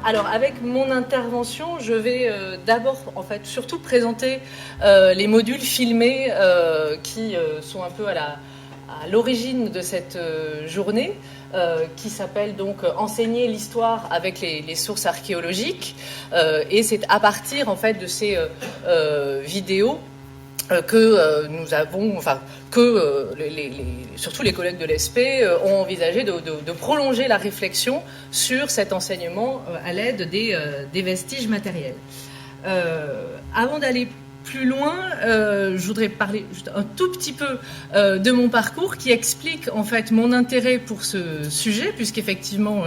Alors, avec mon intervention, je vais d'abord, en fait, surtout présenter les modules filmés qui sont un peu à l'origine de cette journée, qui s'appelle donc Enseigner l'histoire avec les sources archéologiques. Et c'est à partir, en fait, de ces vidéos que nous avons, enfin que surtout les collègues de l'ESP ont envisagé de prolonger la réflexion sur cet enseignement à l'aide des vestiges matériels. Avant d'aller plus loin, je voudrais parler juste un tout petit peu de mon parcours qui explique en fait mon intérêt pour ce sujet, puisqu'effectivement,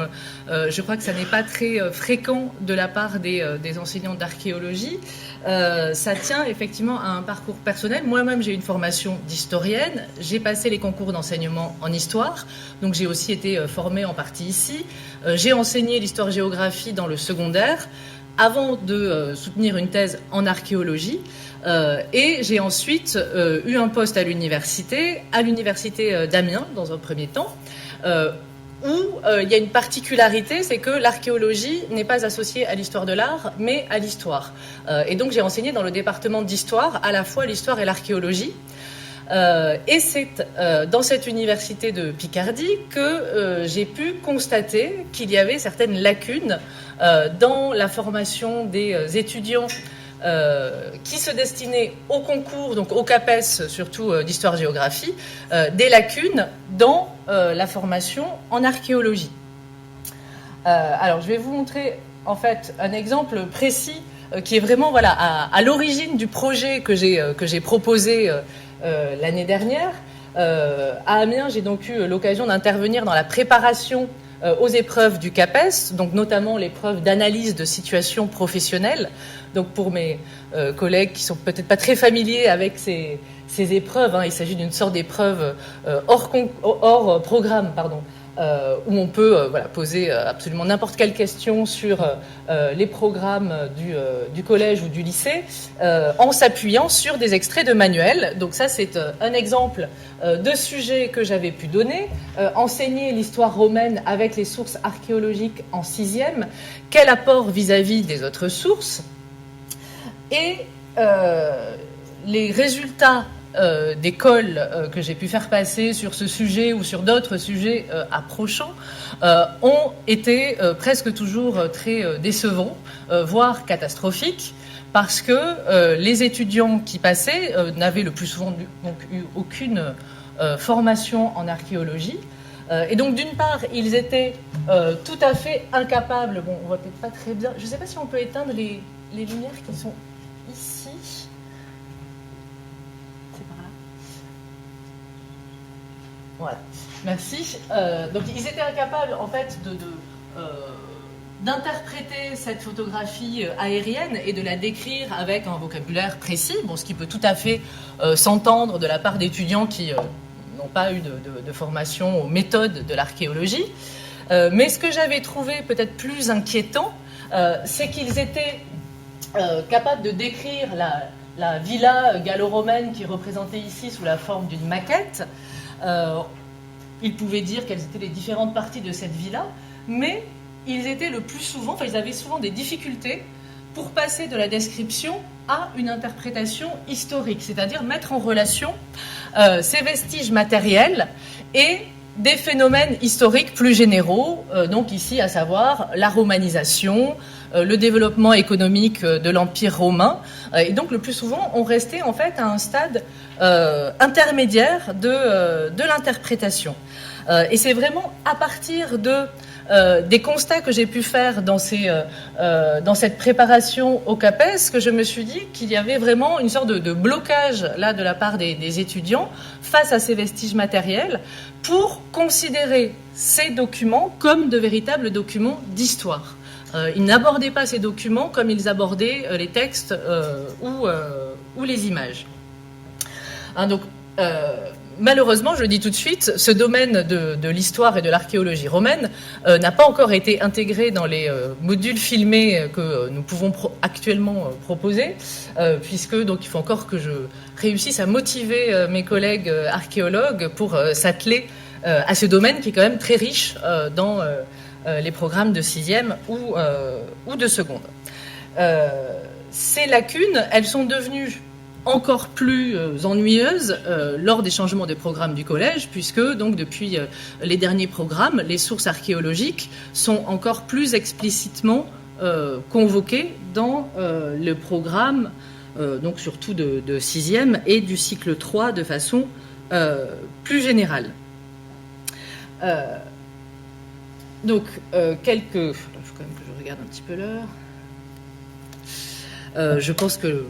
je crois que ça n'est pas très fréquent de la part des enseignants d'archéologie. Ça tient effectivement à un parcours personnel. Moi-même, j'ai une formation d'historienne. J'ai passé les concours d'enseignement en histoire, donc j'ai aussi été formée en partie ici. J'ai enseigné l'histoire-géographie dans le secondaire avant de soutenir une thèse en archéologie. Et j'ai ensuite eu un poste à l'université d'Amiens, dans un premier temps, où il y a une particularité, c'est que l'archéologie n'est pas associée à l'histoire de l'art, mais à l'histoire. Et donc j'ai enseigné dans le département d'histoire à la fois l'histoire et l'archéologie. Et c'est dans cette université de Picardie que j'ai pu constater qu'il y avait certaines lacunes dans la formation des étudiants qui se destinaient au concours, donc au CAPES surtout d'histoire-géographie, des lacunes dans la formation en archéologie. Alors je vais vous montrer en fait un exemple précis qui est vraiment voilà, à l'origine du projet que j'ai proposé l'année dernière. À Amiens, j'ai donc eu l'occasion d'intervenir dans la préparation aux épreuves du CAPES, donc notamment l'épreuve d'analyse de situation professionnelle. Donc pour mes collègues qui sont peut-être pas très familiers avec ces épreuves, il s'agit d'une sorte d'épreuve hors programme, où on peut poser absolument n'importe quelle question sur les programmes du collège ou du lycée en s'appuyant sur des extraits de manuels. Donc ça, c'est un exemple de sujet que j'avais pu donner. Enseigner l'histoire romaine avec les sources archéologiques en 6e. Quel apport vis-à-vis des autres sources? Et les résultats d'écoles que j'ai pu faire passer sur ce sujet ou sur d'autres sujets approchants ont été presque toujours très décevants, voire catastrophiques, parce que les étudiants qui passaient n'avaient le plus souvent donc eu aucune formation en archéologie. Et donc d'une part, ils étaient tout à fait incapables, bon on voit peut-être pas très bien, je ne sais pas si on peut éteindre les lumières qui sont ici. Voilà, merci. Donc ils étaient incapables en fait d'interpréter cette photographie aérienne et de la décrire avec un vocabulaire précis, bon, ce qui peut tout à fait s'entendre de la part d'étudiants qui n'ont pas eu de formation aux méthodes de l'archéologie. Mais ce que j'avais trouvé peut-être plus inquiétant, c'est qu'ils étaient capables de décrire la villa gallo-romaine qui est représentée ici sous la forme d'une maquette. Ils pouvaient dire quelles étaient les différentes parties de cette villa, mais ils étaient le plus souvent, ils avaient souvent des difficultés pour passer de la description à une interprétation historique, c'est-à-dire mettre en relation ces vestiges matériels et des phénomènes historiques plus généraux, donc ici à savoir la romanisation, le développement économique de l'Empire romain, et donc le plus souvent on restait en fait à un stade intermédiaire de l'interprétation. Et c'est vraiment à partir des constats que j'ai pu faire dans cette préparation au CAPES que je me suis dit qu'il y avait vraiment une sorte de blocage là de la part des étudiants face à ces vestiges matériels pour considérer ces documents comme de véritables documents d'histoire. Ils n'abordaient pas ces documents comme ils abordaient les textes ou les images. Donc, malheureusement, je le dis tout de suite, ce domaine de l'histoire et de l'archéologie romaine n'a pas encore été intégré dans les modules filmés que nous pouvons actuellement proposer, puisque donc il faut encore que je réussisse à motiver mes collègues archéologues pour s'atteler à ce domaine qui est quand même très riche dans les programmes de 6e ou de seconde. Ces lacunes, elles sont devenues encore plus ennuyeuses lors des changements de programme du collège, puisque donc depuis les derniers programmes, les sources archéologiques sont encore plus explicitement convoquées dans le programme, donc surtout de 6e et du cycle 3 de façon plus générale. Donc quelques... Il faut quand même que je regarde un petit peu l'heure. Je pense que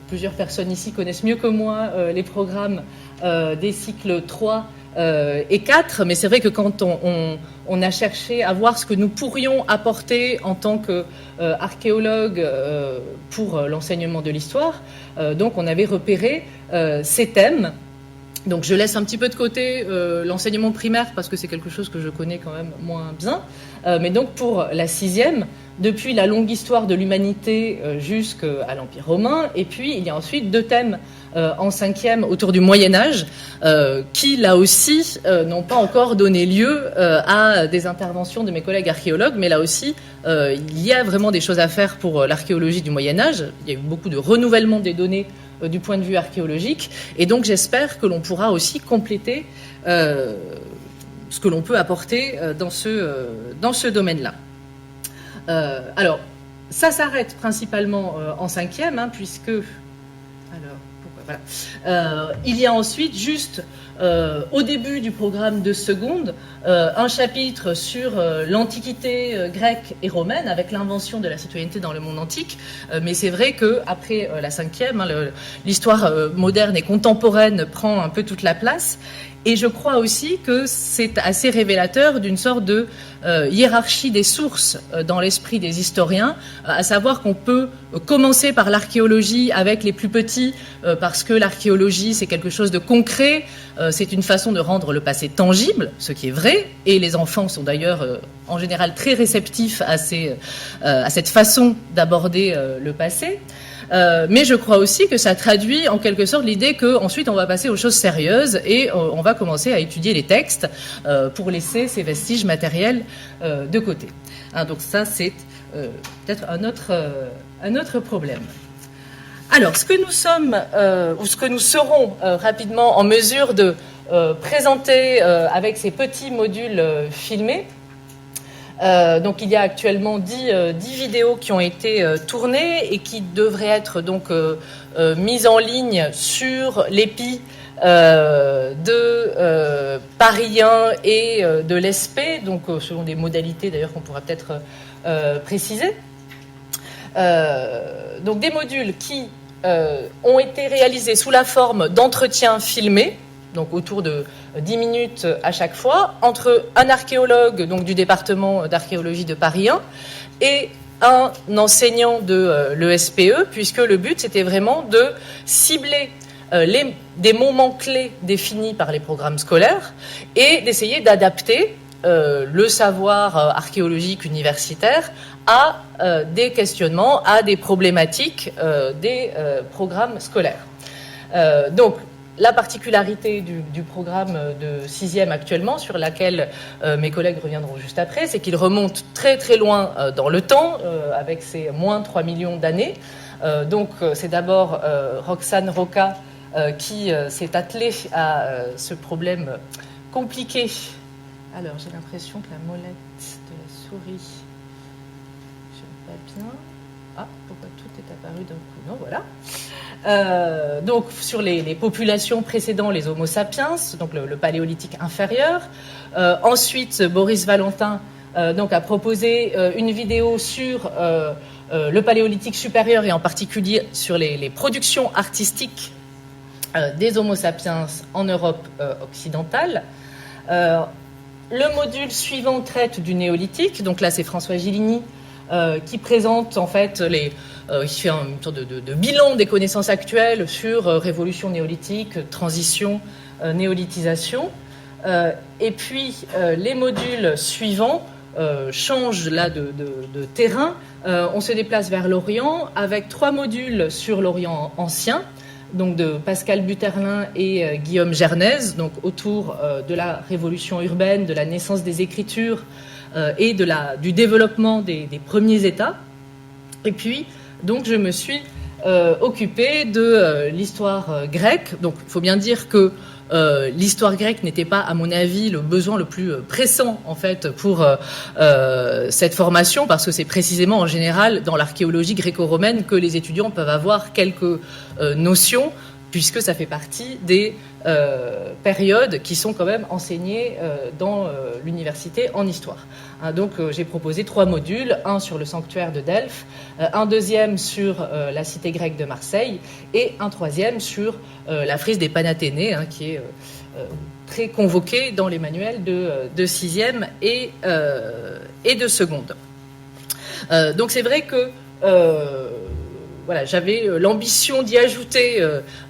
plusieurs personnes ici connaissent mieux que moi les programmes des cycles 3 et 4, mais c'est vrai que quand on a cherché à voir ce que nous pourrions apporter en tant qu'archéologues pour l'enseignement de l'histoire, donc on avait repéré ces thèmes. Donc je laisse un petit peu de côté l'enseignement primaire parce que c'est quelque chose que je connais quand même moins bien, mais donc pour la 6e, depuis la longue histoire de l'humanité jusqu'à l'Empire romain, et puis il y a ensuite 2 thèmes en 5e autour du Moyen-Âge qui là aussi n'ont pas encore donné lieu à des interventions de mes collègues archéologues, mais là aussi il y a vraiment des choses à faire pour l'archéologie du Moyen-Âge. Il y a eu beaucoup de renouvellement des données du point de vue archéologique, et donc j'espère que l'on pourra aussi compléter ce que l'on peut apporter dans ce domaine-là. Alors, ça s'arrête principalement en 5e, hein, puisque... Alors, pourquoi, voilà. Il y a ensuite juste, au début du programme de seconde, un chapitre sur l'Antiquité grecque et romaine, avec l'invention de la citoyenneté dans le monde antique. Mais c'est vrai qu'après la 5e, hein, l'histoire moderne et contemporaine prend un peu toute la place. Et je crois aussi que c'est assez révélateur d'une sorte de hiérarchie des sources dans l'esprit des historiens, à savoir qu'on peut commencer par l'archéologie avec les plus petits, parce que l'archéologie, c'est quelque chose de concret, c'est une façon de rendre le passé tangible, ce qui est vrai, et les enfants sont d'ailleurs en général très réceptifs à cette façon d'aborder le passé. Mais je crois aussi que ça traduit en quelque sorte l'idée qu'ensuite on va passer aux choses sérieuses et on va commencer à étudier les textes pour laisser ces vestiges matériels de côté. Hein, donc ça, c'est peut-être un autre problème. Alors, ce que nous sommes, ou ce que nous serons rapidement en mesure de présenter avec ces petits modules filmés, donc il y a actuellement 10 vidéos qui ont été tournées et qui devraient être donc mises en ligne sur l'EPI de Paris 1 et de l'ESP, donc selon des modalités d'ailleurs qu'on pourra peut-être préciser. Donc des modules qui ont été réalisés sous la forme d'entretiens filmés, donc autour de 10 minutes à chaque fois, entre un archéologue donc du département d'archéologie de Paris 1 et un enseignant de l'ESPE, puisque le but c'était vraiment de cibler des moments clés définis par les programmes scolaires et d'essayer d'adapter le savoir archéologique universitaire à des questionnements, à des problématiques des programmes scolaires. Donc, la particularité du programme de 6e actuellement, sur laquelle mes collègues reviendront juste après, c'est qu'il remonte très très loin dans le temps, avec ses moins 3 millions d'années. Donc c'est d'abord Roxane Roca qui s'est attelée à ce problème compliqué. Alors j'ai l'impression que la molette de la souris, je ne sais pas bien. Ah, pourquoi tout est apparu d'un coup? Non, voilà. Donc sur les populations précédant les Homo sapiens, donc le paléolithique inférieur. Ensuite, Boris Valentin donc a proposé une vidéo sur le paléolithique supérieur et en particulier sur les productions artistiques des Homo sapiens en Europe occidentale. Le module suivant traite du néolithique, donc là c'est François Gillini qui présente en fait qui fait une sorte de bilan des connaissances actuelles sur révolution néolithique, transition néolithisation. Et puis, les modules suivants changent là de terrain. On se déplace vers l'Orient avec 3 modules sur l'Orient ancien, donc de Pascal Butterlin et Guillaume Gernez, donc autour de la révolution urbaine, de la naissance des écritures et du développement des premiers États. Et puis, donc, je me suis occupée de l'histoire grecque. Donc, il faut bien dire que l'histoire grecque n'était pas, à mon avis, le besoin le plus pressant, en fait, pour cette formation, parce que c'est précisément, en général, dans l'archéologie gréco-romaine que les étudiants peuvent avoir quelques notions, puisque ça fait partie des périodes qui sont quand même enseignées dans l'université en histoire. Donc j'ai proposé 3 modules, un sur le sanctuaire de Delphes, un deuxième sur la cité grecque de Marseille et un troisième sur la frise des Panathénées, qui est très convoquée dans les manuels de 6e et de seconde. Donc c'est vrai que voilà, j'avais l'ambition d'y ajouter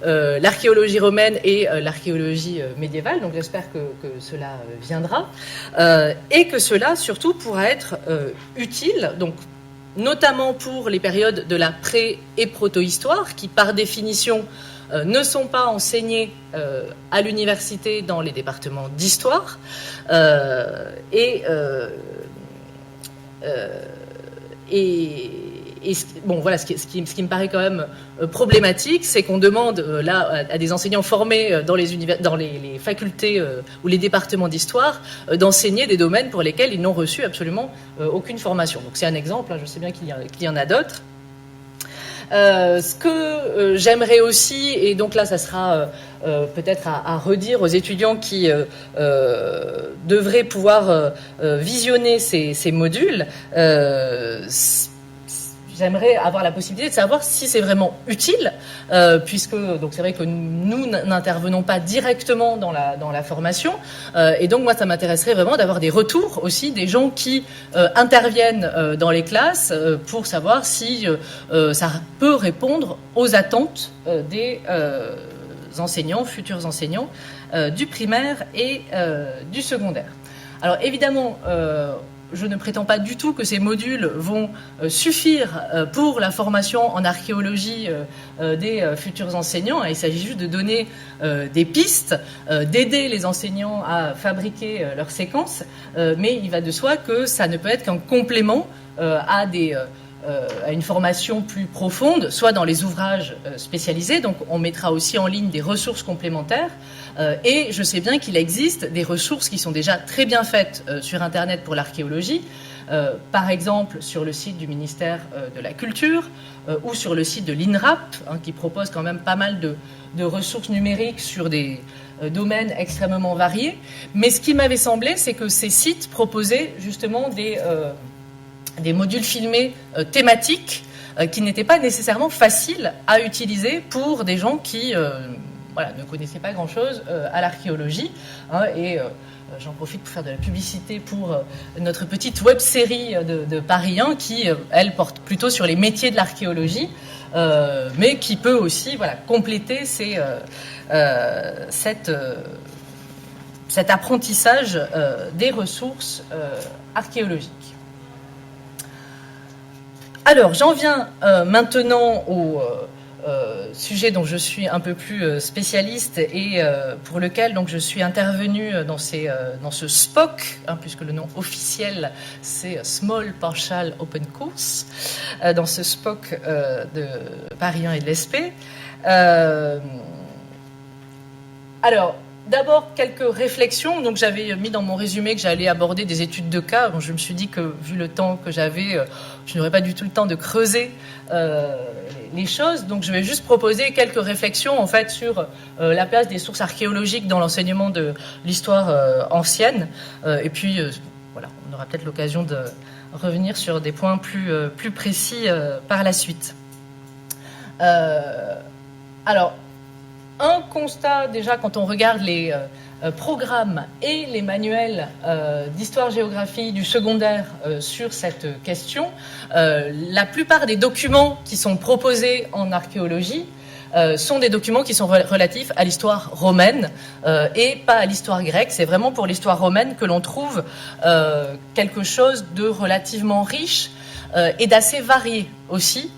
l'archéologie romaine et l'archéologie médiévale, donc j'espère que cela viendra, et que cela surtout pourra être utile, donc notamment pour les périodes de la pré- et proto-histoire, qui par définition ne sont pas enseignées à l'université dans les départements d'histoire, et bon, voilà, ce qui me paraît quand même problématique, c'est qu'on demande là à des enseignants formés dans les facultés ou les départements d'histoire d'enseigner des domaines pour lesquels ils n'ont reçu absolument aucune formation. Donc c'est un exemple, je sais bien qu'il y en a d'autres. Ce que j'aimerais aussi, et donc là ça sera peut-être à redire aux étudiants qui devraient pouvoir visionner ces modules, j'aimerais avoir la possibilité de savoir si c'est vraiment utile, puisque donc c'est vrai que nous n'intervenons pas directement dans la formation, et donc moi ça m'intéresserait vraiment d'avoir des retours aussi des gens qui interviennent dans les classes pour savoir si ça peut répondre aux attentes des enseignants, futurs enseignants du primaire et du secondaire. Alors évidemment, je ne prétends pas du tout que ces modules vont suffire pour la formation en archéologie des futurs enseignants. Il s'agit juste de donner des pistes, d'aider les enseignants à fabriquer leurs séquences, mais il va de soi que ça ne peut être qu'un complément à une formation plus profonde, soit dans les ouvrages spécialisés, donc on mettra aussi en ligne des ressources complémentaires, et je sais bien qu'il existe des ressources qui sont déjà très bien faites sur Internet pour l'archéologie, par exemple sur le site du ministère de la Culture, ou sur le site de l'INRAP, qui propose quand même pas mal de ressources numériques sur des domaines extrêmement variés, mais ce qui m'avait semblé, c'est que ces sites proposaient justement des modules filmés thématiques qui n'étaient pas nécessairement faciles à utiliser pour des gens qui ne connaissaient pas grand-chose à l'archéologie. Et j'en profite pour faire de la publicité pour notre petite web-série de Paris 1 qui, elle, porte plutôt sur les métiers de l'archéologie, mais qui peut aussi compléter cet apprentissage des ressources archéologiques. Alors, j'en viens maintenant au sujet dont je suis un peu plus spécialiste et pour lequel donc, je suis intervenue dans ce SPOC, puisque le nom officiel c'est Small Partial Open Course, dans ce SPOC de Paris 1 et de l'ESP. Alors, d'abord, quelques réflexions. Donc, j'avais mis dans mon résumé que j'allais aborder des études de cas. Bon, je me suis dit que, vu le temps que j'avais, je n'aurais pas du tout le temps de creuser les choses. Donc, je vais juste proposer quelques réflexions, en fait, sur la place des sources archéologiques dans l'enseignement de l'histoire ancienne. Et puis, voilà, on aura peut-être l'occasion de revenir sur des points plus précis par la suite. Alors, un constat, déjà, quand on regarde les programmes et les manuels d'histoire-géographie du secondaire sur cette question, la plupart des documents qui sont proposés en archéologie sont des documents qui sont relatifs à l'histoire romaine et pas à l'histoire grecque. C'est vraiment pour l'histoire romaine que l'on trouve quelque chose de relativement riche et d'assez varié aussi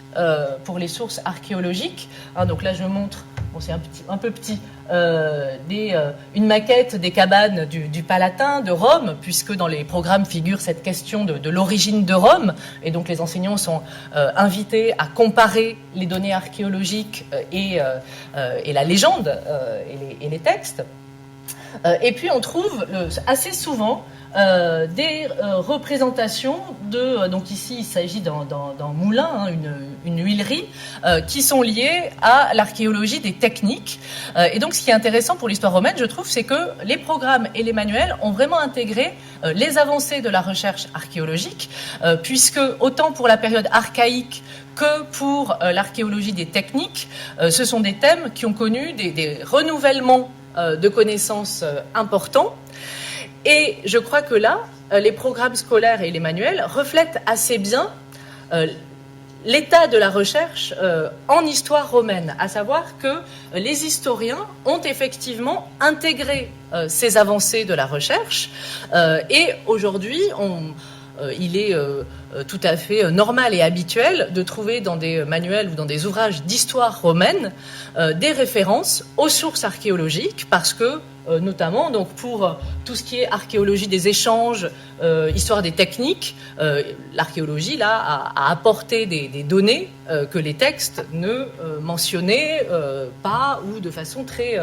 pour les sources archéologiques. Donc là, je montre, bon, c'est un peu petit, une maquette des cabanes du Palatin de Rome, puisque dans les programmes figure cette question de l'origine de Rome, et donc les enseignants sont invités à comparer les données archéologiques et la légende et les textes. Et puis on trouve assez souvent des représentations donc ici il s'agit dans Moulins, une huilerie, qui sont liées à l'archéologie des techniques. Et donc ce qui est intéressant pour l'histoire romaine, je trouve, c'est que les programmes et les manuels ont vraiment intégré les avancées de la recherche archéologique, puisque autant pour la période archaïque que pour l'archéologie des techniques, ce sont des thèmes qui ont connu des renouvellements de connaissances importants. Et je crois que là, les programmes scolaires et les manuels reflètent assez bien l'état de la recherche en histoire romaine, à savoir que les historiens ont effectivement intégré ces avancées de la recherche et aujourd'hui, il est tout à fait normal et habituel de trouver dans des manuels ou dans des ouvrages d'histoire romaine des références aux sources archéologiques, parce que notamment donc pour tout ce qui est archéologie des échanges, histoire des techniques, l'archéologie là a apporté des données que les textes ne mentionnaient pas ou de façon très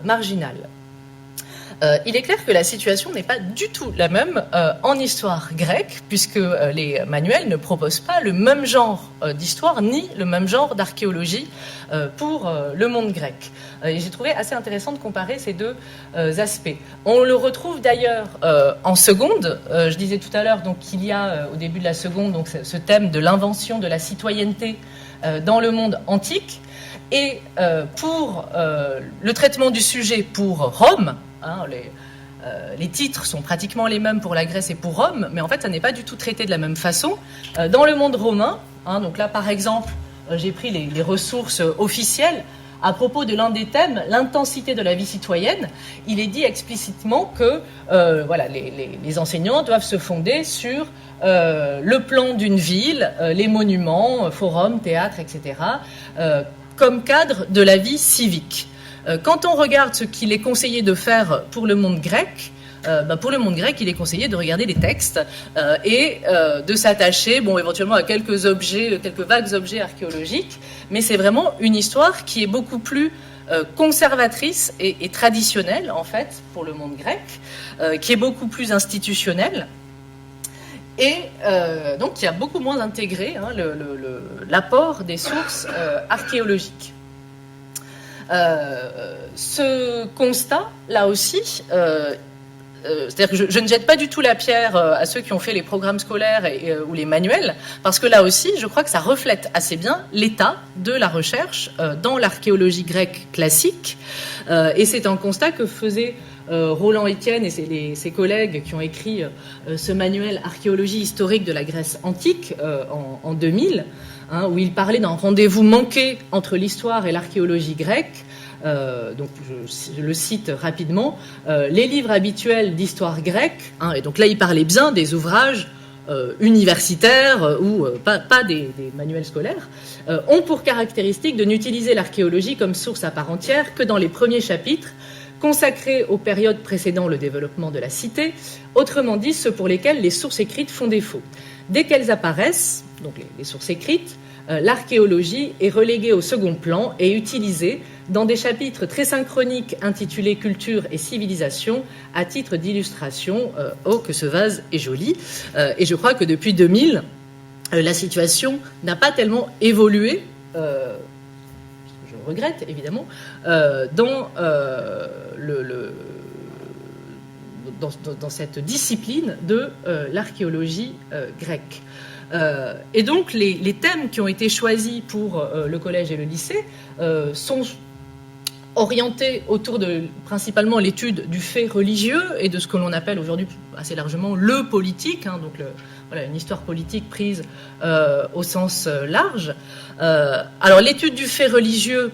marginale. Il est clair que la situation n'est pas du tout la même en histoire grecque, puisque les manuels ne proposent pas le même genre d'histoire ni le même genre d'archéologie pour le monde grec. Et j'ai trouvé assez intéressant de comparer ces deux aspects. On le retrouve d'ailleurs en seconde. Je disais tout à l'heure qu'il y a au début de la seconde donc, ce thème de l'invention de la citoyenneté dans le monde antique. Et pour le traitement du sujet pour Rome, les titres sont pratiquement les mêmes pour la Grèce et pour Rome, mais en fait, ça n'est pas du tout traité de la même façon. Dans le monde romain, donc là, par exemple, j'ai pris les ressources officielles. À propos de l'un des thèmes, l'intensité de la vie citoyenne, il est dit explicitement que voilà, les enseignants doivent se fonder sur le plan d'une ville, les monuments, forums, théâtres, etc., comme cadre de la vie civique. Quand on regarde ce qu'il est conseillé de faire pour le monde grec, pour le monde grec, il est conseillé de regarder les textes et de s'attacher, éventuellement à quelques vagues objets archéologiques, mais c'est vraiment une histoire qui est beaucoup plus conservatrice et traditionnelle, en fait, pour le monde grec, qui est beaucoup plus institutionnelle. Et donc, qui a beaucoup moins intégré l'apport des sources archéologiques. Ce constat, là aussi, c'est-à-dire que je ne jette pas du tout la pierre à ceux qui ont fait les programmes scolaires ou les manuels, parce que là aussi, je crois que ça reflète assez bien l'état de la recherche dans l'archéologie grecque classique. Et c'est un constat que faisait Roland Etienne et ses collègues qui ont écrit ce manuel Archéologie historique de la Grèce antique en 2000, où il parlait d'un rendez-vous manqué entre l'histoire et l'archéologie grecque. Donc je le cite rapidement, les livres habituels d'histoire grecque, et donc là il parlait bien des ouvrages universitaires ou pas des manuels scolaires, ont pour caractéristique de n'utiliser l'archéologie comme source à part entière que dans les premiers chapitres consacrés aux périodes précédant le développement de la cité, autrement dit ceux pour lesquels les sources écrites font défaut. Dès qu'elles apparaissent, donc les sources écrites, l'archéologie est reléguée au second plan et utilisée dans des chapitres très synchroniques intitulés Culture et civilisation à titre d'illustration. Oh, que ce vase est joli. Et je crois que depuis 2000, la situation n'a pas tellement évolué, je regrette évidemment, dans cette discipline de l'archéologie grecque. Et donc les thèmes qui ont été choisis pour le collège et le lycée sont orientés autour de principalement l'étude du fait religieux et de ce que l'on appelle aujourd'hui assez largement le politique, donc voilà, une histoire politique prise au sens large. Alors l'étude du fait religieux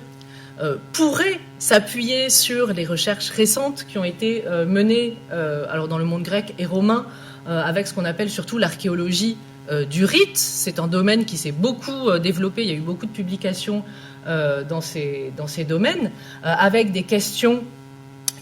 pourrait s'appuyer sur les recherches récentes qui ont été menées alors dans le monde grec et romain avec ce qu'on appelle surtout l'archéologie du rite. C'est un domaine qui s'est beaucoup développé, il y a eu beaucoup de publications dans ces domaines, avec des questions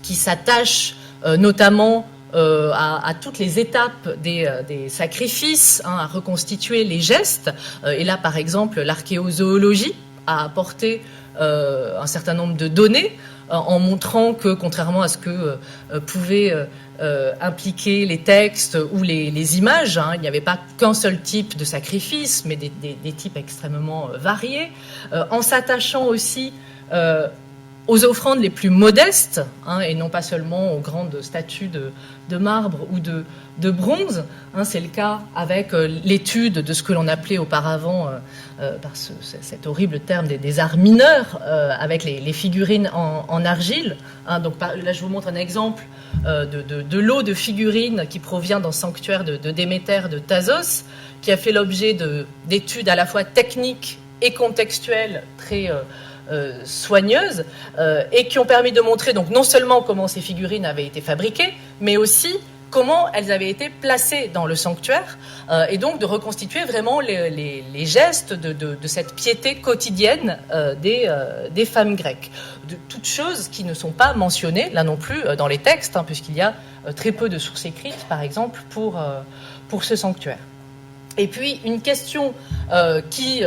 qui s'attachent notamment à toutes les étapes des sacrifices, à reconstituer les gestes. Et là, par exemple, l'archéozoologie a apporté un certain nombre de données en montrant que, contrairement à ce que pouvaient impliquer les textes ou les images, il n'y avait pas qu'un seul type de sacrifice, mais des types extrêmement variés, en s'attachant aussi aux offrandes les plus modestes, et non pas seulement aux grandes statues de marbre ou de bronze. C'est le cas avec l'étude de ce que l'on appelait auparavant, par cet horrible terme des arts mineurs, avec les figurines en argile. Donc là, je vous montre un exemple de lot de figurines qui provient d'un sanctuaire de Déméter de Thasos, qui a fait l'objet d'études à la fois techniques et contextuelles très soigneuses, et qui ont permis de montrer donc non seulement comment ces figurines avaient été fabriquées, mais aussi comment elles avaient été placées dans le sanctuaire, et donc de reconstituer vraiment les gestes de cette piété quotidienne des femmes grecques. De toutes choses qui ne sont pas mentionnées, là non plus, dans les textes, puisqu'il y a très peu de sources écrites, par exemple, pour ce sanctuaire. Et puis, une question qui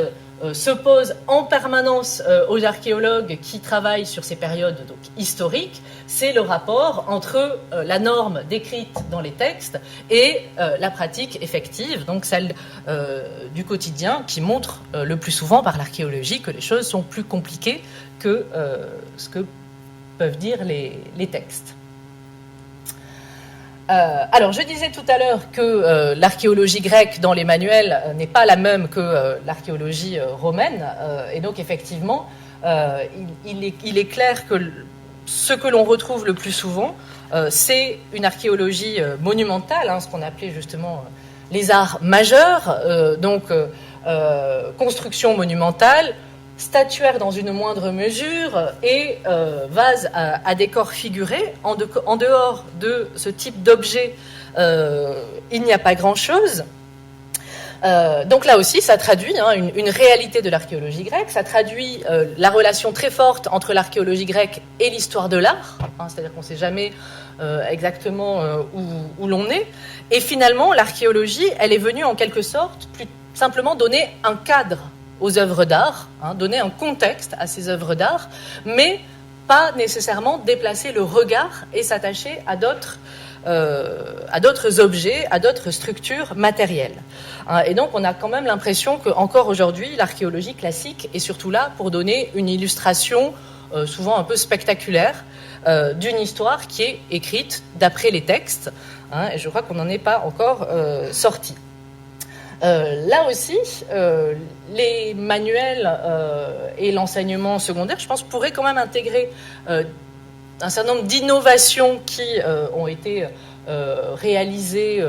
se pose en permanence aux archéologues qui travaillent sur ces périodes donc, historiques, c'est le rapport entre la norme décrite dans les textes et la pratique effective, donc celle du quotidien, qui montre le plus souvent par l'archéologie que les choses sont plus compliquées que ce que peuvent dire les textes. Alors, je disais tout à l'heure que l'archéologie grecque dans les manuels n'est pas la même que l'archéologie romaine, et donc effectivement, il est clair que ce que l'on retrouve le plus souvent, c'est une archéologie monumentale, ce qu'on appelait justement les arts majeurs, donc construction monumentale, statuaire dans une moindre mesure et vase à décor figuré. En dehors de ce type d'objet, il n'y a pas grand-chose. Donc là aussi, ça traduit une réalité de l'archéologie grecque, ça traduit la relation très forte entre l'archéologie grecque et l'histoire de l'art, c'est-à-dire qu'on ne sait jamais exactement où l'on est. Et finalement, l'archéologie, elle est venue en quelque sorte plus simplement donner un cadre aux œuvres d'art, donner un contexte à ces œuvres d'art, mais pas nécessairement déplacer le regard et s'attacher à d'autres objets, à d'autres structures matérielles. Et donc on a quand même l'impression qu'encore aujourd'hui, l'archéologie classique est surtout là pour donner une illustration souvent un peu spectaculaire d'une histoire qui est écrite d'après les textes, et je crois qu'on n'en est pas encore sorti. Là aussi, les manuels et l'enseignement secondaire, je pense, pourraient quand même intégrer un certain nombre d'innovations qui ont été réalisées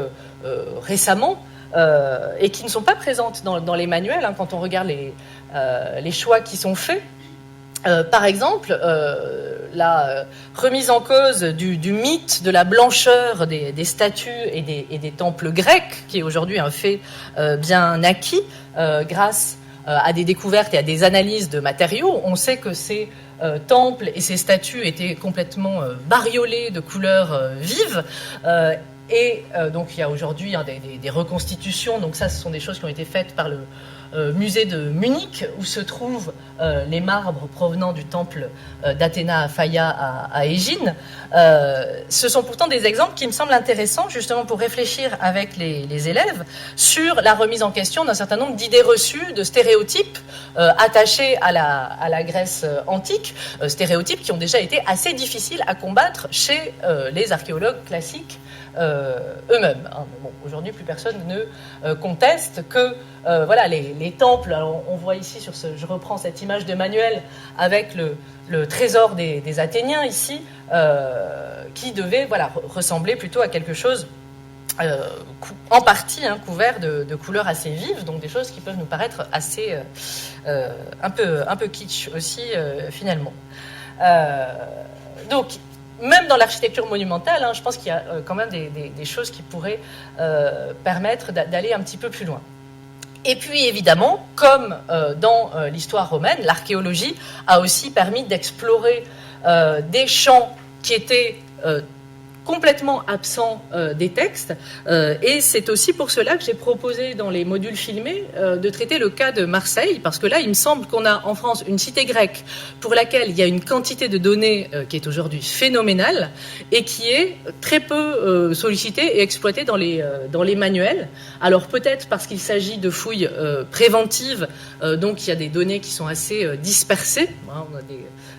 récemment et qui ne sont pas présentes dans les manuels quand on regarde les choix qui sont faits. Par exemple, la remise en cause du mythe de la blancheur des statues et des temples grecs, qui est aujourd'hui un fait bien acquis grâce à des découvertes et à des analyses de matériaux. On sait que ces temples et ces statues étaient complètement bariolés de couleurs vives. Et donc il y a aujourd'hui des reconstitutions, donc ça ce sont des choses qui ont été faites par le musée de Munich, où se trouvent les marbres provenant du temple d'Athéna à Phaia à Égine. Ce sont pourtant des exemples qui me semblent intéressants justement pour réfléchir avec les élèves sur la remise en question d'un certain nombre d'idées reçues, de stéréotypes attachés à la Grèce antique, stéréotypes qui ont déjà été assez difficiles à combattre chez les archéologues classiques eux-mêmes. Bon, aujourd'hui, plus personne ne conteste que voilà, les temples. Alors, on voit ici je reprends cette image de manuel avec le trésor des Athéniens ici, qui devait ressembler plutôt à quelque chose en partie couverts de couleurs assez vives, donc des choses qui peuvent nous paraître assez un peu kitsch aussi finalement. Donc même dans l'architecture monumentale, je pense qu'il y a quand même des choses qui pourraient permettre d'aller un petit peu plus loin. Et puis évidemment, comme dans l'histoire romaine, l'archéologie a aussi permis d'explorer des champs qui étaient complètement absents des textes, et c'est aussi pour cela que j'ai proposé dans les modules filmés de traiter le cas de Marseille, parce que là il me semble qu'on a en France une cité grecque pour laquelle il y a une quantité de données qui est aujourd'hui phénoménale et qui est très peu sollicitée et exploitée dans les manuels. Alors peut-être parce qu'il s'agit de fouilles préventives, donc il y a des données qui sont assez dispersées, on a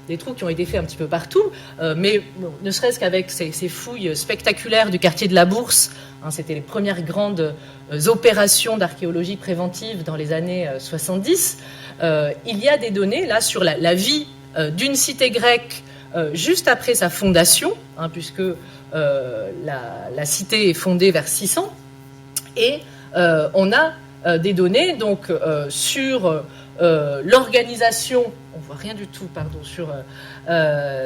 des trous qui ont été faits un petit peu partout, mais ne serait-ce qu'avec ces fouilles spectaculaires du quartier de la Bourse, c'était les premières grandes opérations d'archéologie préventive dans les années 70, il y a des données là sur la vie d'une cité grecque juste après sa fondation, puisque la cité est fondée vers 600, et on a des données donc sur l'organisation, on voit rien du tout, pardon, sur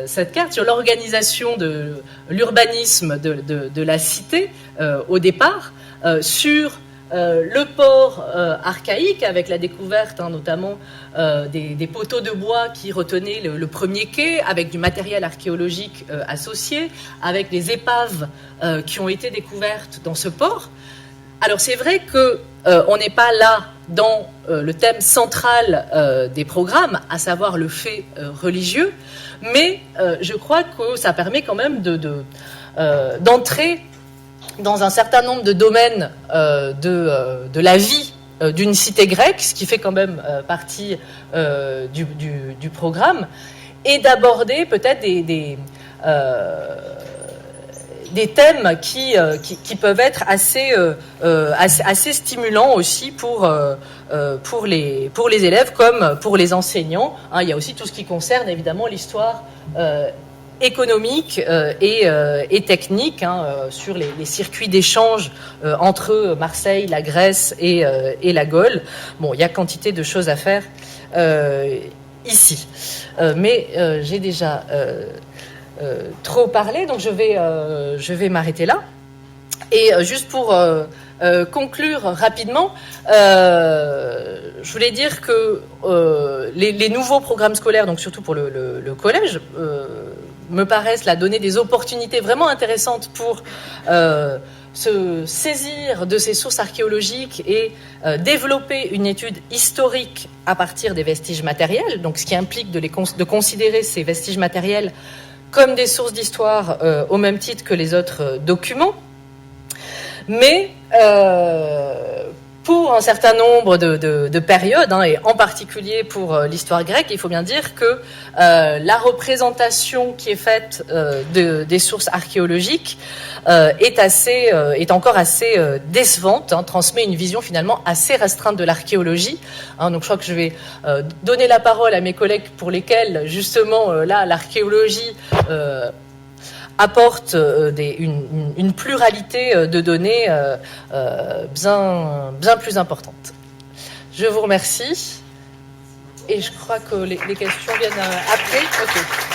cette carte, sur l'organisation de l'urbanisme de la cité au départ, sur le port archaïque avec la découverte notamment des poteaux de bois qui retenaient le premier quai, avec du matériel archéologique associé, avec des épaves qui ont été découvertes dans ce port. Alors c'est vrai qu'on n'est pas là dans le thème central des programmes, à savoir le fait religieux, mais je crois que ça permet quand même d'entrer dans un certain nombre de domaines de la vie d'une cité grecque, ce qui fait quand même partie du programme, et d'aborder peut-être des thèmes qui peuvent être assez stimulants aussi pour les élèves comme pour les enseignants. Il y a aussi tout ce qui concerne évidemment l'histoire économique et technique sur les circuits d'échange entre Marseille, la Grèce et la Gaule. Bon, il y a quantité de choses à faire ici. Mais j'ai déjà trop parlé, donc je vais m'arrêter là. Et juste pour conclure rapidement, je voulais dire que les nouveaux programmes scolaires, donc surtout pour le collège, me paraissent là donner des opportunités vraiment intéressantes pour se saisir de ces sources archéologiques et développer une étude historique à partir des vestiges matériels, donc ce qui implique de considérer ces vestiges matériels comme des sources d'histoire au même titre que les autres documents. Mais pour un certain nombre de périodes, et en particulier pour l'histoire grecque, il faut bien dire que la représentation qui est faite des sources archéologiques est encore assez décevante, transmet une vision finalement assez restreinte de l'archéologie. Donc je crois que je vais donner la parole à mes collègues pour lesquels justement là l'archéologie apporte une pluralité de données bien plus importante. Je vous remercie et je crois que les questions viennent après. Okay.